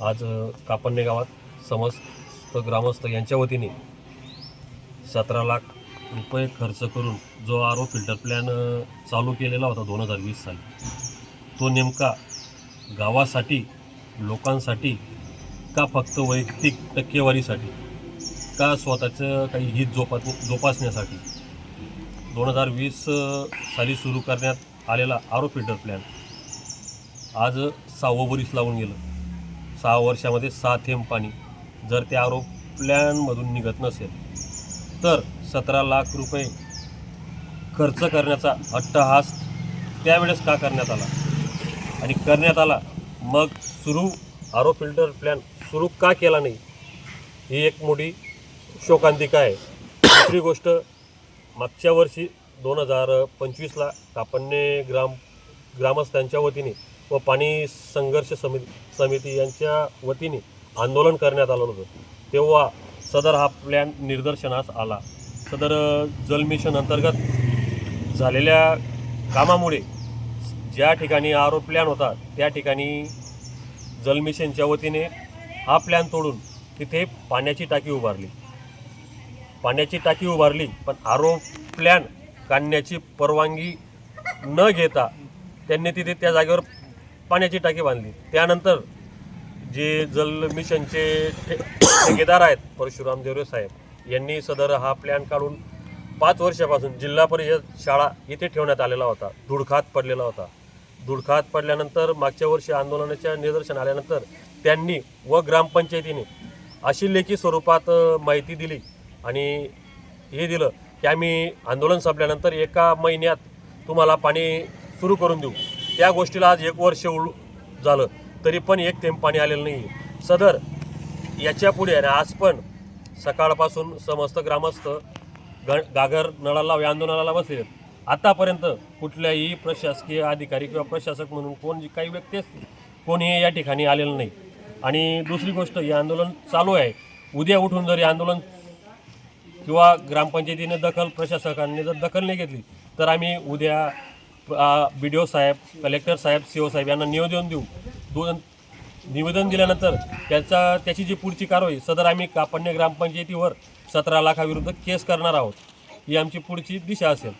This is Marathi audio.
आज कापन्ने गावात समस्त ग्रामस्थ यांच्या वतीने 17 लाख रुपये खर्च करून जो आरो फिल्टर प्लॅन चालू केलेला होता 2020 साली, तो नेमका गावासाठी, लोकांसाठी का फक्त वैयक्तिक टक्केवारीसाठी का स्वतःचं काही हित जोपासण्यासाठी 2020 साली सुरू करण्यात आलेला आरो फिल्टर प्लॅन आज 6वं वर्ष लावून गेलं. 6 वर्षामध्ये 6 थेंब पाणी जर त्या आरो प्लॅनमधून निघत नसेल तर 17 लाख रुपये खर्च करण्याचा अट्टहास त्यावेळेस का करण्यात आला आणि करण्यात आला मग आरो फिल्टर प्लॅन सुरू का केला नाही, ही एक मोठी शोकांतिका आहे. दुसरी गोष्ट, मागच्या वर्षी 2025ला कापन्ने ग्रामस्थांच्या वतीने व पाणी संघर्ष समिती यांच्या वतीने आंदोलन करण्यात आलं होतं. तेव्हा सदर हा प्लॅन निदर्शनास आला. सदर जल मिशन अंतर्गत झालेल्या कामामुळे ज्या ठिकाणी आरो प्लॅन होता त्या ठिकाणी जल मिशनच्या वतीने हा प्लॅन तोडून तिथे पाण्याची टाकी उभारली. पण आरो प्लॅन काढण्याची परवानगी न घेता त्यांनी तिथे त्या जागेवर पाण्याची टाकी बांधली. त्यानंतर जे जल मिशनचे ठेकेदार आहेत परशुराम देवरे साहेब यांनी सदर हा प्लॅन काढून 5 वर्षापासून जिल्हा परिषद शाळा इथे ठेवण्यात आलेला होता. धुडखात पडलेला होता. धुडखात पडल्यानंतर मागच्या वर्षी आंदोलनाच्या निदर्शन आल्यानंतर त्यांनी व ग्रामपंचायतीने अशी लेखी स्वरूपात माहिती दिली आणि हे दिलं की आम्ही आंदोलन संपल्यानंतर 1 महिन्यात तुम्हाला पाणी सुरू करून देऊ. त्या गोष्टीला आज 1 वर्ष झालं तरी पण 1 थेंब पाणी आलेलं नाही. सदर याच्या पुढे आणि आज पण सकाळपासून समस्त ग्रामस्थ गागर नळाला आंदोलनाला बसले. आतापर्यंत कुठल्याही प्रशासकीय अधिकारी किंवा प्रशासक म्हणून काही व्यक्ती असतील कोणीही या ठिकाणी आलेलं नाही. आणि दुसरी गोष्ट, हे आंदोलन चालू आहे. उद्या उठून जर आंदोलन किंवा ग्रामपंचायतीने प्रशासकांनी जर दखल नाही घेतली तर आम्ही उद्या BDO साहेब, कलेक्टर साहेब, CO साहेब यांना निवेदन देऊ. निवेदन दिल्यानंतर त्याची जी पुढची कारवाई सदर आम्ही कापन्ने ग्रामपंचायतीवर 17 लाखाविरुद्ध केस करणार आहोत. ही आमची पुढची दिशा असेल.